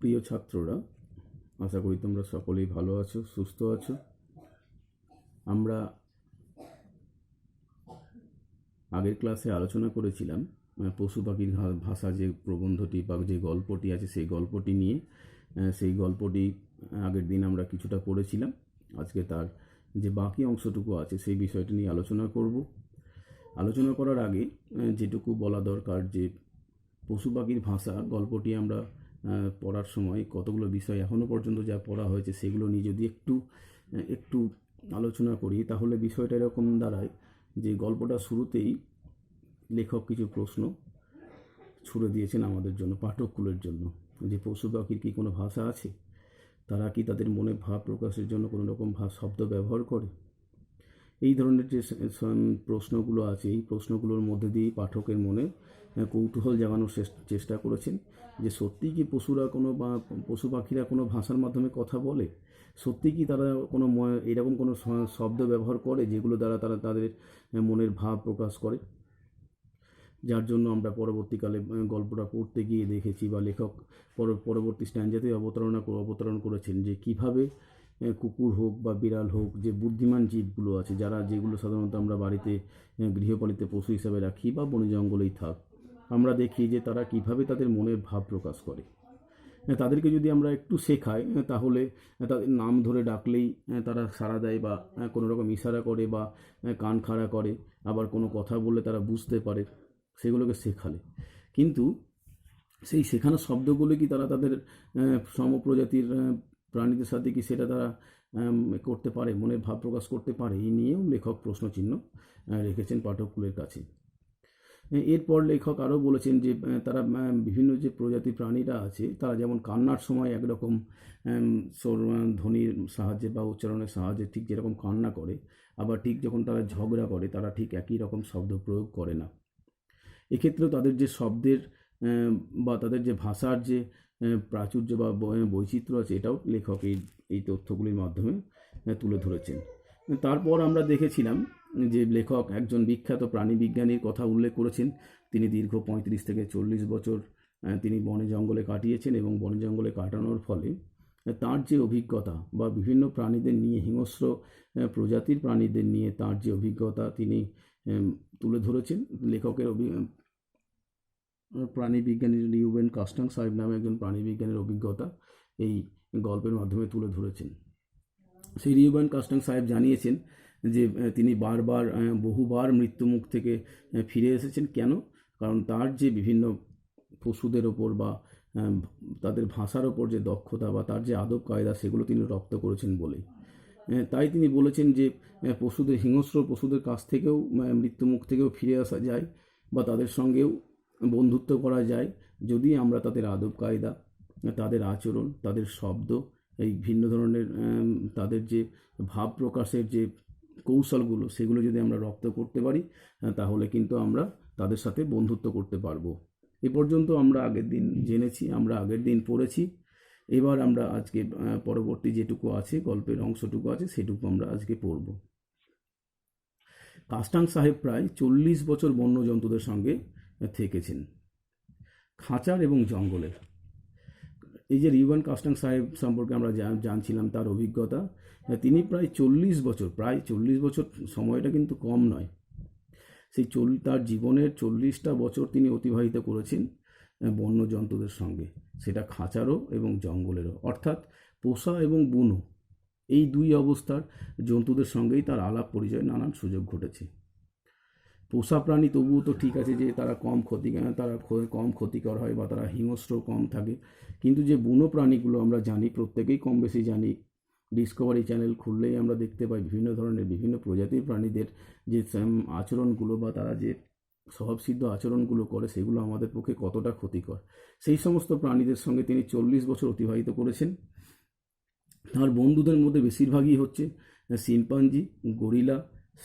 প্রিয় ছাত্ররা, আশা করি তোমরা সকলেই ভালো আছো, সুস্থ আছো। আমরা আগের ক্লাসে আলোচনা করেছিলাম পশু পাখির ভাষা, যে প্রবন্ধটি বা যে গল্পটি আছে সেই গল্পটি নিয়ে। সেই গল্পটি আগের দিন আমরা কিছুটা পড়েছিলাম। আজকে তার যে বাকি অংশটুকু আছে সেই বিষয়টি নিয়ে আলোচনা করব। আলোচনা করার আগে যেটুকু বলা দরকার, যে পশু পাখির ভাষা গল্পটি আমরা পড়ার সময় কতগুলো বিষয় এখনও পর্যন্ত যা পড়া হয়েছে সেগুলো নিয়ে যদি একটু আলোচনা করি, তাহলে বিষয়টা এরকম দাঁড়ায় যে গল্পটা শুরুতেই লেখক কিছু প্রশ্ন ছুড়ে দিয়েছেন আমাদের জন্য, পাঠককুলের জন্য, যে পশু পাখির কি কোনো ভাষা আছে, তারা কি তাদের মনে ভাব প্রকাশের জন্য কোনো রকম শব্দ ব্যবহার করে। এই ধরনের যে প্রশ্নগুলো আছে, এই প্রশ্নগুলোর মধ্যে দিয়েই পাঠকের মনে কৌতূহল জাগানোর চেষ্টা করেছেন যে সত্যিই কি পশু পাখিরা কোনো ভাষার মাধ্যমে কথা বলে, সত্যি কি তারা কোনো এরকম কোনো শব্দ ব্যবহার করে যেগুলো দ্বারা তারা তাদের মনের ভাব প্রকাশ করে। যার জন্য আমরা পরবর্তীকালে গল্পটা পড়তে গিয়ে দেখেছি, বা লেখক পরবর্তী স্ট্যান্ডাতে অবতরণ করেছেন যে কিভাবে কুকুর হোক বা বিড়াল হোক, যে বুদ্ধিমান জীবগুলো আছে, যেগুলো সাধারণত আমরা বাড়িতে গৃহপালিত পশু হিসাবে রাখি বা বনে জঙ্গলেই থাক, আমরা দেখি যে তারা কিভাবে তাদের মনের ভাব প্রকাশ করে। তাদেরকে যদি আমরা একটু শেখাই, তাহলে তাদের নাম ধরে ডাকলেই তারা সাড়া দেয়, বা কোনো রকম ইশারা করে, বা কান খাড়া করে, আবার কোনো কথা বললে তারা বুঝতে পারে, সেগুলোকে শেখালে। কিন্তু সেই শেখানো শব্দগুলো কি তারা তাদের সমপ্রজাতির প্রাণীদের সাথে কি সেটা তারা করতে পারে, মনের ভাব প্রকাশ করতে পারে? এই নিয়েও লেখক প্রশ্নচিহ্ন রেখেছেন পাঠককুলের কাছে। এরপর লেখক আরও বলেছেন যে তারা বিভিন্ন যে প্রজাতির প্রাণীরা আছে, তারা যেমন কান্নার সময় একরকম ধ্বনির সাহায্যে বা উচ্চারণের সাহায্যে ঠিক যেরকম কান্না করে, আবার ঠিক যখন তারা ঝগড়া করে তারা ঠিক একই রকম শব্দ প্রয়োগ করে না। এক্ষেত্রেও তাদের যে শব্দের বা তাদের যে ভাষার যে প্রাচুর্য বা বৈচিত্র্য আছে, এটাও লেখক এই তথ্যগুলির মাধ্যমে তুলে ধরেছেন। তারপর আমরা দেখেছিলাম যে লেখক একজন বিখ্যাত প্রাণী বিজ্ঞানীর কথা উল্লেখ করেছেন। তিনি দীর্ঘ 35 থেকে 40 বছর তিনি বনে জঙ্গলে কাটিয়েছেন, এবং বনে জঙ্গলে কাটানোর ফলে তার যে অভিজ্ঞতা বা বিভিন্ন প্রাণীদের নিয়ে, হিংস্র প্রজাতির প্রাণীদের নিয়ে তার যে অভিজ্ঞতা তিনি তুলে ধরেছেন। লেখকের প্রাণী বিজ্ঞানী লিউবেন কাস্টাং সাহেব নামে একজন প্রাণী বিজ্ঞানীর অভিজ্ঞতা এই গল্পের মাধ্যমে তুলে ধরেছেন। সেই লিউবেন কাস্টাং সাহেব জানিয়েছেন যে তিনি বহুবার মৃত্যুমুখ থেকে ফিরে এসেছেন। কেন? কারণ তার যে বিভিন্ন পশুদের ওপর বা তাদের ভাষার ওপর যে দক্ষতা বা তার যে আদব কায়দা, সেগুলো তিনি রপ্ত করেছেন বলেই। তাই তিনি বলেছেন যে হিংস্র পশুদের কাছ থেকেও, মৃত্যুমুখ থেকেও ফিরে আসা যায়, বা তাদের সঙ্গেও বন্ধুত্ব করা যায়, যদি আমরা তাদের আদব কায়দা, তাদের আচরণ, তাদের শব্দ, এই ভিন্ন ধরনের তাদের যে ভাব প্রকাশের যে কৌশলগুলো, সেগুলো যদি আমরা রপ্ত করতে পারি, তাহলে কিন্তু আমরা তাদের সাথে বন্ধুত্ব করতে পারবো। এ পর্যন্ত আমরা আগের দিন জেনেছি, আমরা আগের দিন পড়েছি। এবার আমরা আজকে পরবর্তী যেটুকু আছে, গল্পের অংশটুকু আছে, সেটুকু আমরা আজকে পড়ব। কাস্টাং সাহেব প্রায় 40 বছর বন্য জন্তুদের সঙ্গে থেকেছেন, খাঁচার এবং জঙ্গলের। এই যে লিউবেন কাস্টাং সাহেব সম্পর্কে আমরা জানছিলাম তার অভিজ্ঞতা, তিনি প্রায় 40 বছর, সময়টা কিন্তু কম নয়। তার জীবনের 40টা বছর তিনি অতিবাহিত করেছেন বন্য জন্তুদের সঙ্গে, সেটা খাঁচারও এবং জঙ্গলেরও, অর্থাৎ পোষা এবং বুনো, এই দুই অবস্থার জন্তুদের সঙ্গেই তার আলাপ পরিচয়, নানান সুযোগ ঘটেছে। পোষা প্রাণী তবুও তো ঠিক আছে যে তারা কম ক্ষতিকর হয়, বা তারা হিংস্র কম থাকে, কিন্তু যে বুনো প্রাণীগুলো আমরা জানি, প্রত্যেকেই কম বেশি জানি, ডিসকভারি চ্যানেল খুললেই আমরা দেখতে পাই বিভিন্ন ধরনের বিভিন্ন প্রজাতির প্রাণীদের যে আচরণগুলো, বা তারা যে স্বভাবসিদ্ধ আচরণগুলো করে, সেগুলো আমাদের পক্ষে কতটা ক্ষতিকর। সেই সমস্ত প্রাণীদের সঙ্গে তিনি 40 বছর অতিবাহিত করেছেন। তার বন্ধুদের মধ্যে বেশিরভাগই হচ্ছে শিম্পাঞ্জি, গরিলা,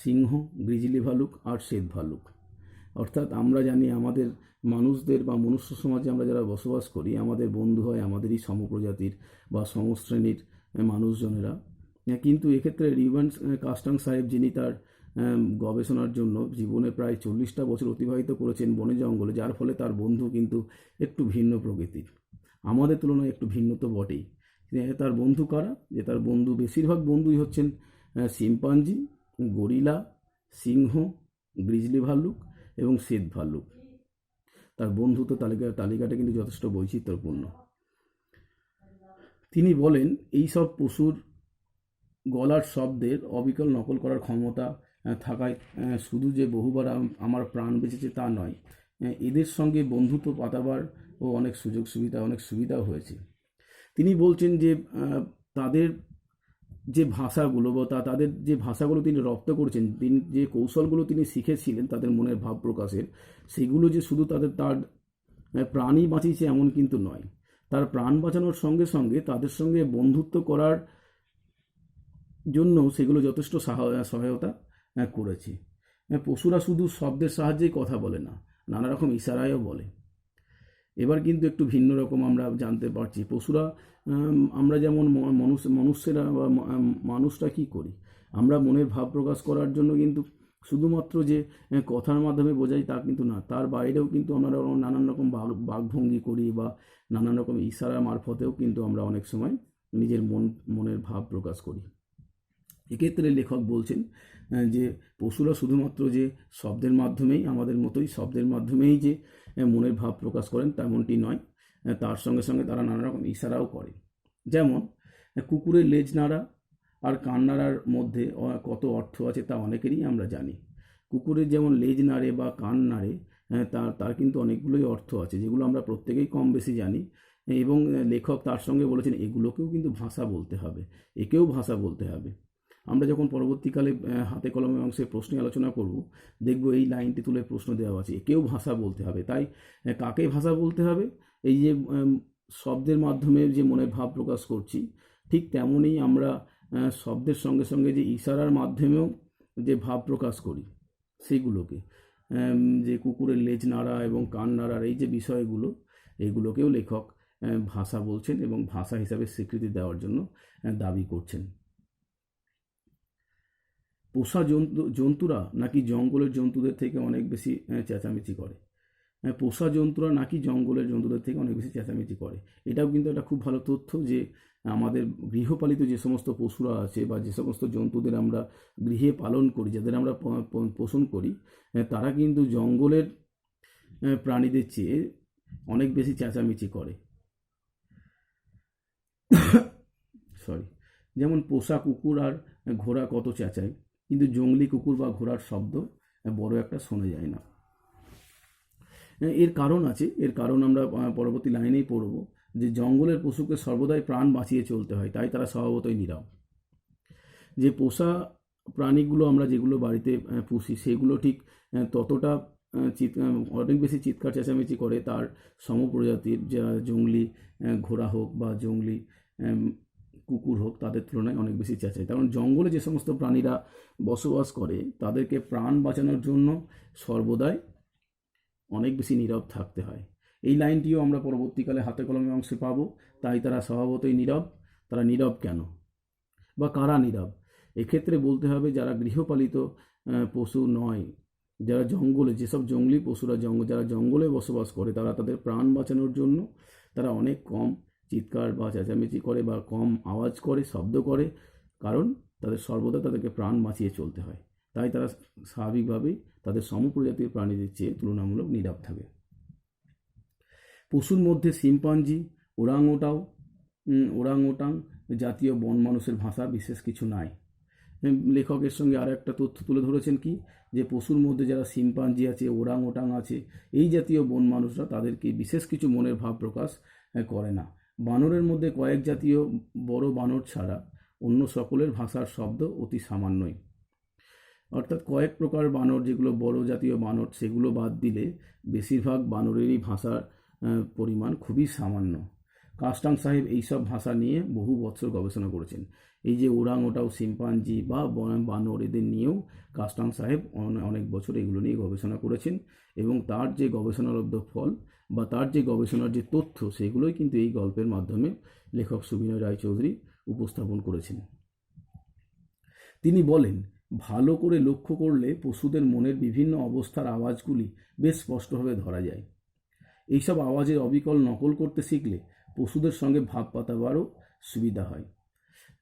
সিংহ, গ্রিজলি ভালুক আর শ্বেত ভালুক। অর্থাৎ আমরা জানি আমাদের মানুষদের বা মনুষ্য সমাজে আমরা যারা বসবাস করি, আমাদের বন্ধু হয় আমাদেরই সমপ্রজাতির বা সমশ্রেণীর মানুষজনেরা। কিন্তু এক্ষেত্রে লিউবেন কাস্টাং সাহেব, যিনি তার গবেষণার জন্য জীবনে প্রায় 40টা বছর অতিবাহিত করেছেন বনে জঙ্গলে, যার ফলে তার বন্ধু কিন্তু একটু ভিন্ন প্রকৃতির। আমাদের তুলনায় একটু ভিন্ন তো বটেই। তার বন্ধু কারা? যে তার বন্ধু, বেশিরভাগ বন্ধুই হচ্ছেন শিম্পাঞ্জি, গরিলা, সিংহ, গ্রিজলি ভাল্লুক এবং শ্বেত ভাল্লুক। তার বন্ধুত্ব তালিকাটা কিন্তু যথেষ্ট বৈচিত্র্যপূর্ণ। তিনি বলেন এই সব পশুর গলার শব্দের অবিকল নকল করার ক্ষমতা থাকায় শুধু যে বহুবার আমার প্রাণ বেঁচেছে তা নয়, এদের সঙ্গে বন্ধুত্ব পাতাবার ও অনেক সুবিধাও হয়েছে। তিনি বলছেন যে তাদের যে ভাষাগুলো বা তাদের যে ভাষাগুলো তিনি রপ্ত করেছেন, তিনি যে কৌশলগুলো তিনি শিখেছিলেন তাদের মনের ভাব প্রকাশের, সেগুলো যে শুধু তার প্রাণই বাঁচিয়েছে এমন কিন্তু নয়। তার প্রাণ বাঁচানোর সঙ্গে সঙ্গে তাদের সঙ্গে বন্ধুত্ব করার জন্য সেগুলো যথেষ্ট সহায়তা করেছে। পশুরা শুধু শব্দের সাহায্যেই কথা বলে না, নানা রকম ইশারায়ও বলে। এবার কিন্তু একটু ভিন্ন রকম আমরা জানতে পারছি পশুরা, আমরা যেমন মানুষরা কি করি, আমরা মনের ভাব প্রকাশ করার জন্য কিন্তু শুধুমাত্র যে কথার মাধ্যমে বোঝাই তা কিন্তু না, তার বাইরেও কিন্তু আমরা নানান রকম বাকভঙ্গি করি বা নানান রকম ইশারা মারফতেও কিন্তু আমরা অনেক সময় নিজের মনের ভাব প্রকাশ করি। এক্ষেত্রে লেখক বলছেন যে পশুরা শুধুমাত্র যে শব্দের মাধ্যমেই, আমাদের মতোই শব্দের মাধ্যমেই যে মনের ভাব প্রকাশ করেন তেমনটি নয়, তার সঙ্গে সঙ্গে তারা নানা রকম ইশারাও করে। যেমন কুকুরের লেজ নাড়া আর কান নাড়ার মধ্যে কত অর্থ আছে তা অনেকেরই আমরা জানি। কুকুরের যেমন লেজ নাড়ে বা কান নাড়ে, তার কিন্তু অনেকগুলোই অর্থ আছে যেগুলো আমরা প্রত্যেকেই কম বেশি জানি। এবং লেখক তার সঙ্গে বলেছেন এগুলোকেও কিন্তু ভাষা বলতে হবে, একেও ভাষা বলতে হবে। আমরা যখন পরবর্তীকালে হাতে কলমে অংশে প্রশ্নে আলোচনা করব, দেখব এই লাইনটি তুলে প্রশ্ন দেওয়া আছে, একেও ভাষা বলতে হবে। তাই কাকে ভাষা বলতে হবে? এই যে শব্দের মাধ্যমে যে মনের ভাব প্রকাশ করছি, ঠিক তেমনই আমরা শব্দের সঙ্গে সঙ্গে যে ইশারার মাধ্যমেও যে ভাব প্রকাশ করি সেগুলোকে, যে কুকুরের লেজ নাড়া এবং কান নাড়ার এই যে বিষয়গুলো, এইগুলোকেও লেখক ভাষা বলছেন এবং ভাষা হিসাবে স্বীকৃতি দেওয়ার জন্য দাবি করছেন। পোষা জন্তুরা নাকি জঙ্গলের জন্তুদের থেকে অনেক বেশি চেঁচামেচি করে। পোষা জন্তুরা নাকি জঙ্গলের জন্তুদের থেকে অনেক বেশি চেঁচামেচি করে, এটাও কিন্তু একটা খুব ভালো তথ্য যে আমাদের গৃহপালিত যে সমস্ত পশুরা আছে বা যে সমস্ত জন্তুদের আমরা গৃহে পালন করি, যাদের আমরা পোষণ করি, তারা কিন্তু জঙ্গলের প্রাণীদের চেয়ে অনেক বেশি চেঁচামেচি করে। যেমন পোষা কুকুর আর ঘোড়া কত চেঁচায়, কিন্তু জংলি কুকুর বা ঘোড়ার শব্দ বড় একটা শোনা যায় না। এর কারণ আছে, এর কারণ আমরা পরবর্তী লাইনেই পড়ব, যে জঙ্গলের পশুকে সর্বদাই প্রাণ বাঁচিয়ে চলতে হয়, তাই তারা স্বভাবতই নীরব। যে পোষা প্রাণীগুলো আমরা যেগুলো বাড়িতে পুষি সেগুলো ঠিক ততটা অনেক বেশি চিৎকার চেঁচামেচি করে তার সমপ্রজাতির যা জংলি ঘোড়া হোক বা জংলি কুকুর হোক, তাদের তুলনায় অনেক বেশি চেঁচায়। কারণ জঙ্গলে যে সমস্ত প্রাণীরা বসবাস করে তাদেরকে প্রাণ বাঁচানোর জন্য সর্বদাই অনেক বেশি নীরব থাকতে হয়। এই লাইনটিও আমরা পরবর্তীকালে হাতে কলমে অংশে পাব। তাই তারা স্বভাবতই নীরব। তারা নীরব কেন বা কারা নীরব? এক্ষেত্রে বলতে হবে যারা গৃহপালিত পশু নয়, যারা জঙ্গলে, যেসব জঙ্গলি পশুরা যারা জঙ্গলে বসবাস করে, তারা তাদের প্রাণ বাঁচানোর জন্য তারা অনেক কম চিৎকার বা চেঁচামেচি করে বা কম আওয়াজ করে, শব্দ করে, কারণ তাদের সর্বদা তাদেরকে প্রাণ বাঁচিয়ে চলতে হয়। তাই তারা স্বাভাবিকভাবেই তাদের সমপ্রজাতির প্রাণীদের চেয়ে তুলনামূলক নীরব থাকে। পশুর মধ্যে শিম্পাঞ্জি, ওরাংওটাং জাতীয় বন মানুষের ভাষা বিশেষ কিছু নাই। লেখকের সঙ্গে আর একটা তথ্য তুলে ধরেছেন কি, যে পশুর মধ্যে যারা শিম্পাঞ্জি আছে, ওরাংওটাং আছে, এই জাতীয় বন মানুষরা তাদেরকে বিশেষ কিছু মনের ভাব প্রকাশ করে না। বানরের মধ্যে কয়েক জাতীয় বড় বানর ছাড়া অন্য সকলের ভাষার শব্দ অতি সামান্যই। অর্থাৎ কয়েক প্রকার বানর, যেগুলো বড় জাতীয় বানর, সেগুলো বাদ দিলে বেশিরভাগ বানরেরই ভাষার পরিমাণ খুবই সামান্য। কাস্টাং সাহেব এইসব ভাষা নিয়ে বহু বছর গবেষণা করেছেন। এই যে ওরাংওটাং, শিম্পাঞ্জি বা বানর, এদের নিয়েও কাস্টাং সাহেব অনেক বছর এগুলো নিয়ে গবেষণা করেছেন এবং তার যে গবেষণালব্ধ ফল বা তার যে গবেষণার যে তথ্য, সেগুলোই কিন্তু এই গল্পের মাধ্যমে লেখক সুবিনয় রায়চৌধুরী উপস্থাপন করেছেন। তিনি বলেন, ভালো করে লক্ষ্য করলে পশুদের মনের বিভিন্ন অবস্থার আওয়াজগুলি বেশ স্পষ্টভাবে ধরা যায়। এইসব আওয়াজের অবিকল নকল করতে শিখলে পশুদের সঙ্গে ভাব পাতাবারও সুবিধা হয়।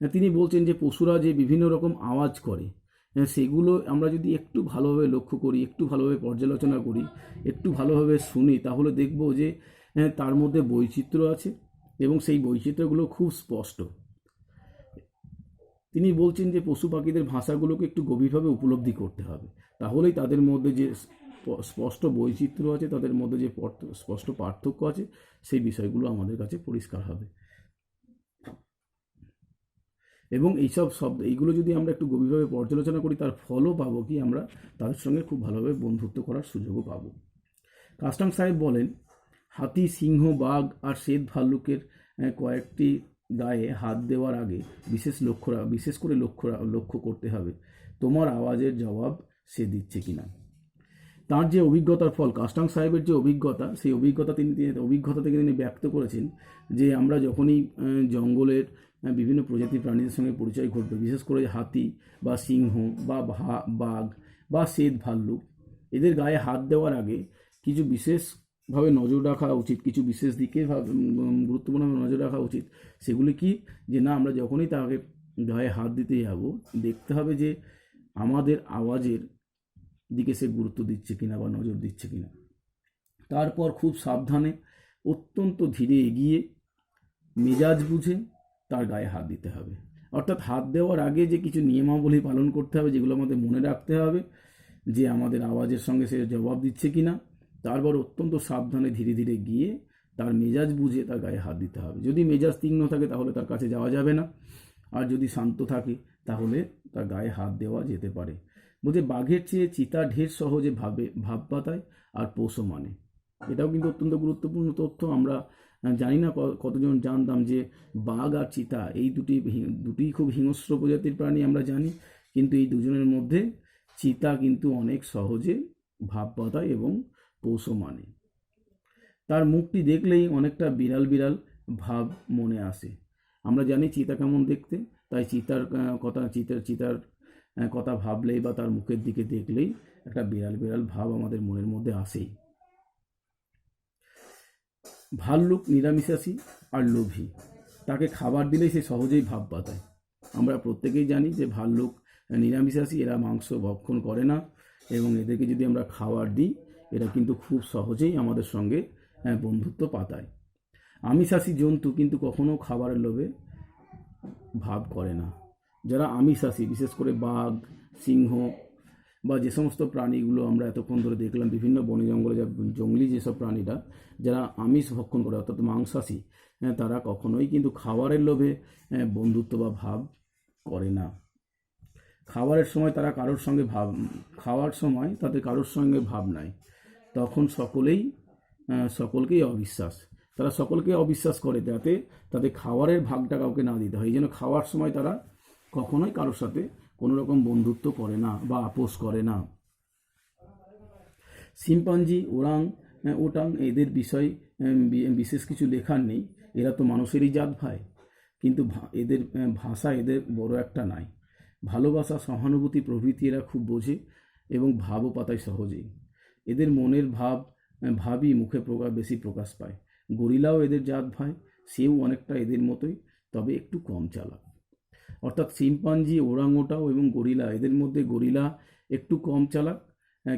তিনি বলছেন যে পশুরা যে বিভিন্ন রকম আওয়াজ করে, সেগুলো আমরা যদি একটু ভালোভাবে লক্ষ্য করি, একটু ভালোভাবে পর্যালোচনা করি, একটু ভালোভাবে শুনি, তাহলে দেখব যে তার মধ্যে বৈচিত্র্য আছে এবং সেই বৈচিত্র্যগুলো খুব স্পষ্ট। তিনি বলছেন যে পশু পাখিদের ভাষাগুলোকে একটু গভীরভাবে উপলব্ধি করতে হবে, তাহলেই তাদের মধ্যে যে স্পষ্ট বৈচিত্র্য আছে, তাদের মধ্যে যে স্পষ্ট পার্থক্য আছে, সেই বিষয়গুলো আমাদের কাছে পরিষ্কার হবে। এবং এইসব শব্দ এইগুলো যদি আমরা একটু গভীরভাবে পর্যালোচনা করি, তার ফলও পাবো কি আমরা তাদের সঙ্গে খুব ভালোভাবে বন্ধুত্ব করার সুযোগও পাবো। কাস্টাং সাহেব বলেন, হাতি, সিংহ, বাঘ আর শ্বেত ভাল্লুকের কয়েকটি গায়ে হাত দেওয়ার আগে বিশেষ করে লক্ষ্য করতে হবে তোমার আওয়াজের জবাব সে দিচ্ছে কিনা। তার যে অভিজ্ঞতার ফল, কাস্টাং সাহেবের যে অভিজ্ঞতা, সেই অভিজ্ঞতা থেকে তিনি ব্যক্ত করেছেন যে আমরা যখনই জঙ্গলের বিভিন্ন প্রজাতির প্রাণীদের সঙ্গে পরিচয় ঘটবে, বিশেষ করে হাতি বা সিংহ বা বাঘ বা শ্বেত ভাল্লুক, এদের গায়ে হাত দেওয়ার আগে কিছু বিশেষভাবে নজর রাখা উচিত, কিছু বিশেষ দিকে গুরুত্বপূর্ণভাবে নজর রাখা উচিত। সেগুলি কি, যে না, আমরা যখনই তাকে গায়ে হাত দিতে যাব, দেখতে হবে যে আমাদের আওয়াজের দিকে সে গুরুত্ব দিচ্ছে কিনা বা নজর দিচ্ছে কিনা। তারপর খুব সাবধানে, অত্যন্ত ধীরে এগিয়ে মেজাজ বুঝে তার গায়ে হাত দিতে হবে। অর্থাৎ হাত দেওয়ার আগে যে কিছু নিয়মাবলী পালন করতে হবে, যেগুলো আমাদের মনে রাখতে হবে, যে আমাদের আওয়াজের সঙ্গে সে জবাব দিচ্ছে কিনা। তারপর অত্যন্ত সাবধানে ধীরে ধীরে গিয়ে তার মেজাজ বুঝে তার গায়ে হাত দিতে হবে। যদি মেজাজ তীক্ষ্ণ থাকে তাহলে তার কাছে যাওয়া যাবে না, আর যদি শান্ত থাকে তাহলে তার গায়ে হাত দেওয়া যেতে পারে। বলছে বাঘের চেয়ে চিতা ঢের সহজে ভাব পাতায় আর পোষও মানে। এটাও কিন্তু অত্যন্ত গুরুত্বপূর্ণ তথ্য। আমরা জানি না কতজন জানতাম যে বাঘ আর চিতা এই দুটি খুব হিংস্র প্রজাতির প্রাণী আমরা জানি, কিন্তু এই দুজনের মধ্যে চিতা কিন্তু অনেক সহজে ভাব পাতায় এবং পোষও মানে। তার মুখটি দেখলেই অনেকটা বিড়াল বিড়াল ভাব মনে আসে। আমরা জানি চিতা কেমন দেখতে, তাই চিতার কথা ভাবলেই বা তার মুখের দিকে দেখলেই একটা বিড়াল বিড়াল ভাব আমাদের মনের মধ্যে আসেই। ভাল্লুক নিরামিষাশী আর লোভী, তাকে খাবার দিলেই সে সহজেই ভাব পাতায়। আমরা প্রত্যেকেই জানি যে ভাল্লুক নিরামিষাশী, এরা মাংস ভক্ষণ করে না, এবং এদেরকে যদি আমরা খাবার দিই, এরা কিন্তু খুব সহজেই আমাদের সঙ্গে বন্ধুত্ব পাতায়। আমিষাশী জন্তু কিন্তু কখনো খাবারের লোভে ভাব করে না। যারা আমিষাশী, বিশেষ করে বাঘ, সিংহ বা যে সমস্ত প্রাণীগুলো আমরা এতক্ষণ ধরে দেখলাম বিভিন্ন বনে জঙ্গলে, জঙ্গলি যেসব প্রাণীরা যারা আমিষ ভক্ষণ করে অর্থাৎ মাংসাশী, তারা কখনোই কিন্তু খাবারের লোভে বন্ধুত্ব বা ভাব করে না। খাবারের সময় তারা খাওয়ার সময় তাদের কারোর সঙ্গে ভাব নাই, তখন সকলকেই অবিশ্বাস। তারা সকলকে অবিশ্বাস করে, যাতে তাদের খাবারের ভাগটা কাউকে না দিতে হয়। এই জন্য খাওয়ার সময় তারা কখনোই কারোর সাথে কোনো রকম বন্ধুত্ব করে না বা আপোষ করে না। শিম্পাঞ্জি, ওটাং এদের বিষয় বিশেষ কিছু লেখার নেই, এরা তো মানুষেরই জাত ভাই, কিন্তু এদের ভাষা এদের বড় একটা নাই। ভালোবাসা, সহানুভূতি প্রভৃতি এরা খুব বোঝে এবং ভাবও পাতায় সহজেই। এদের মনের ভাবই মুখে বেশি প্রকাশ পায়। গরিলাও এদের জাত ভাই, সেও অনেকটা এদের মতোই, তবে একটু কম চালাক। অর্থাৎ শিম্পাঞ্জি, ওরাংওটাং এবং গরিলা, এদের মধ্যে গরিলা একটু কম চালাক,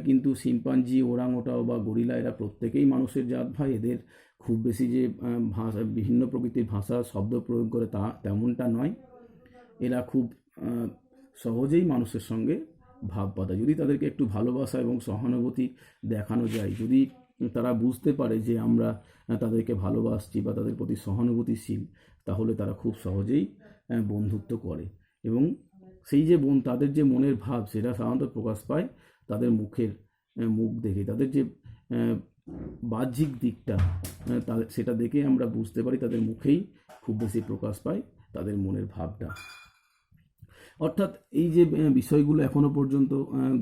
কিন্তু শিম্পাঞ্জি, ওরাংওটাং বা গরিলা এরা প্রত্যেকেই মানুষের জাত ভাই। এদের খুব বেশি যে বিভিন্ন প্রকৃতির ভাষা শব্দ প্রয়োগ করে তেমনটা নয়। এরা খুব সহজেই মানুষের সঙ্গে ভাব পাতায়। যদি তাদেরকে একটু ভালোবাসা এবং সহানুভূতি দেখানো যায়, যদি তারা বুঝতে পারে যে আমরা তাদেরকে ভালোবাসছি বা তাদের প্রতি সহানুভূতিশীল, তাহলে তারা খুব সহজেই বন্ধুত্ব করে। এবং সেই যে তাদের যে মনের ভাব, সেটা সাধারণত প্রকাশ পায় তাদের মুখ দেখে। তাদের যে বাহ্যিক দিকটা, সেটা দেখে আমরা বুঝতে পারি তাদের মুখেই খুব বেশি প্রকাশ পায় তাদের মনের ভাবটা। অর্থাৎ এই যে বিষয়গুলো এখনো পর্যন্ত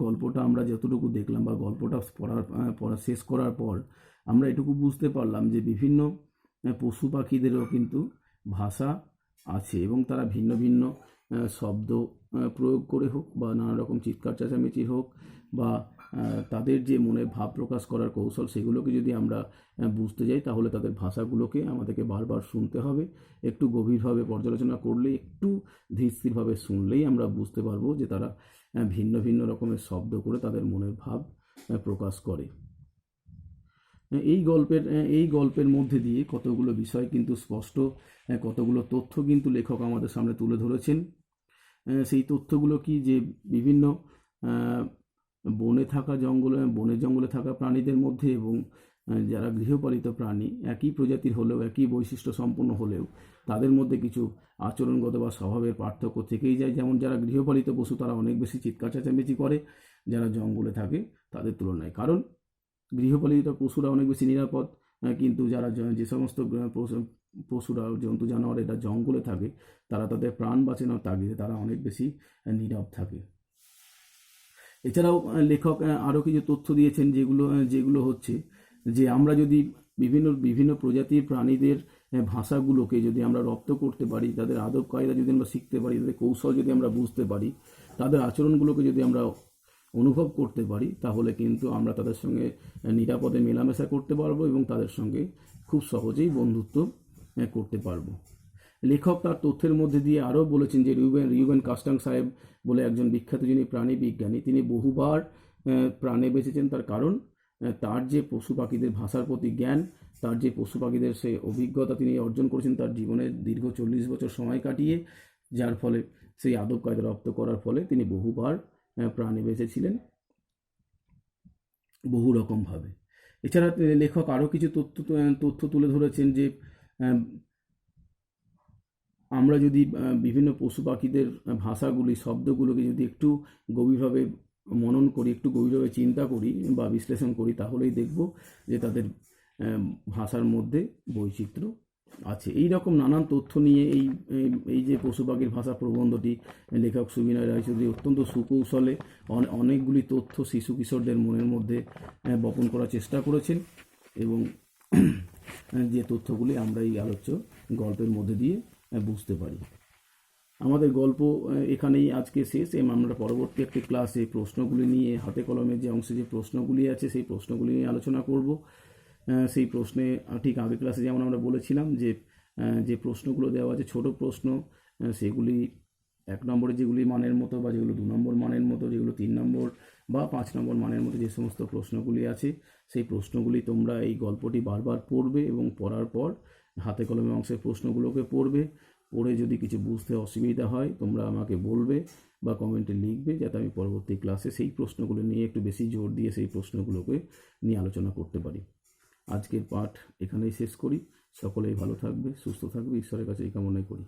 গল্পটা আমরা যতটুকু দেখলাম বা গল্পটা পড়া শেষ করার পর আমরা এটুকু বুঝতে পারলাম যে বিভিন্ন পশু পাখিদেরও কিন্তু ভাষা আছে, এবং তারা ভিন্ন ভিন্ন শব্দ প্রয়োগ করে হোক বা নানা রকম চিৎকার চেঁচামেচি হোক বা তাদের যে মনের ভাব প্রকাশ করার কৌশল সেগুলোকে যদি আমরা বুঝতে যাই, তাহলে তাদের ভাষাগুলোকে আমাদেরকে বারবার শুনতে হবে। একটু গভীরভাবে পর্যালোচনা করলে, একটু ধীর স্থিরভাবে শুনলেই আমরা বুঝতে পারবো যে তারা ভিন্ন ভিন্ন রকমের শব্দ করে তাদের মনের ভাব প্রকাশ করে। এই গল্পের মধ্যে দিয়ে কতগুলো বিষয় কিন্তু স্পষ্ট, কতগুলো তথ্য কিন্তু লেখক আমাদের সামনে তুলে ধরেছেন। সেই তথ্যগুলো কি, যে বিভিন্ন বনে জঙ্গলে থাকা প্রাণীদের মধ্যে এবং যারা গৃহপালিত প্রাণী একই প্রজাতির হলেও, একই বৈশিষ্ট্য সম্পন্ন হলেও তাদের মধ্যে কিছু আচরণগত বা স্বভাবের পার্থক্য থেকেই যায়। যেমন যারা গৃহপালিত পশু তারা অনেক বেশি চিৎকার চেঁচামেচি করে যারা জঙ্গলে থাকে তাদের তুলনায়, কারণ গৃহপালিত পশুরা অনেক বেশি নিরাপদ। কিন্তু যারা যে সমস্ত পশুরা, জন্তু জানোয়ার এটা জঙ্গলে থাকে, তারা তাদের প্রাণ বাঁচানোর তাগিদে তারা অনেক বেশি নীরব থাকে। এছাড়াও লেখক আরও কিছু তথ্য দিয়েছেন, যেগুলো হচ্ছে যে আমরা যদি বিভিন্ন প্রজাতির প্রাণীদের ভাষাগুলোকে যদি আমরা রপ্ত করতে পারি, তাদের আদব কায়দা যদি আমরা শিখতে পারি, তাদের কৌশল যদি আমরা বুঝতে পারি, তাদের আচরণগুলোকে যদি আমরা অনুভব করতে পারি, তাহলে কিন্তু আমরা তাদের সঙ্গে নিরাপদে মেলামেশা করতে পারবো এবং তাদের সঙ্গে খুব সহজেই বন্ধুত্ব করতে পারবো। লেখক তার তথ্যের মধ্যে দিয়ে আরও বলেছেন যে রিউবেন কাস্টাং সাহেব বলে একজন বিখ্যাত যিনি প্রাণী বিজ্ঞানী, তিনি বহুবার প্রাণে বেঁচেছেন। তার কারণ তার যে পশু পাখিদের ভাষার প্রতি জ্ঞান, তার যে পশু পাখিদের সেই অভিজ্ঞতা তিনি অর্জন করেছেন তার জীবনের দীর্ঘ 40 বছর সময় কাটিয়ে, যার ফলে সেই আদব কায়দা রপ্ত করার ফলে তিনি বহুবার প্রাণে বেঁচেছিলেন বহু রকমভাবে। এছাড়া লেখক আরও কিছু তথ্য তুলে ধরেছেন যে আমরা যদি বিভিন্ন পশু পাখিদের ভাষাগুলি, শব্দগুলোকে যদি একটু গভীরভাবে মনন করি, একটু গভীরভাবে চিন্তা করি বা বিশ্লেষণ করি, তাহলেই দেখব যে তাদের ভাষার মধ্যে বৈচিত্র্য আছে। এই রকম নানান তথ্য নিয়ে এই যে পশু পাখির ভাষা প্রবন্ধটি লেখক সুবিনয় রায়চৌধুরী অত্যন্ত সুকৌশলে অনেকগুলি তথ্য শিশু কিশোরদের মনের মধ্যে বপন করার চেষ্টা করেছেন, এবং যে তথ্যগুলি আমরা এই আলোচ্য গল্পের মধ্যে দিয়ে বুঝতে পারি। আমাদের গল্প এখানেই আজকে শেষ, এবং আমরা পরবর্তী একটি ক্লাসে প্রশ্নগুলি নিয়ে, হাতে কলমের যে অংশে যে প্রশ্নগুলি আছে সেই প্রশ্নগুলি নিয়ে আলোচনা করব। সেই প্রশ্নে ঠিক আগের ক্লাসে যেমন আমরা বলেছিলাম যে প্রশ্নগুলো দেওয়া আছে ছোট প্রশ্ন, সেগুলি 1 নম্বরে যেগুলি মানের মতো, বা যেগুলো 2 নম্বর মানের মতো, যেগুলো 3 নম্বর বা 5 নম্বর মানের মতো যে সমস্ত প্রশ্নগুলি আছে, সেই প্রশ্নগুলি তোমরা এই গল্পটি বারবার পড়বে এবং পড়ার পর হাতে কলমে অংশের প্রশ্নগুলোকে পড়বে। পড়ে যদি কিছু বুঝতে অসুবিধা হয় তোমরা আমাকে বলবে বা কমেন্টে লিখবে, যাতে আমি পরবর্তী ক্লাসে সেই প্রশ্নগুলো নিয়ে একটু বেশি জোর দিয়ে সেই প্রশ্নগুলোকে নিয়ে আলোচনা করতে পারি। আজকের পাঠ এখানেই শেষ করি। সকলেই ভালো থাকবে, সুস্থ থাকবে, ঈশ্বরের কাছে এই কামনাই করি।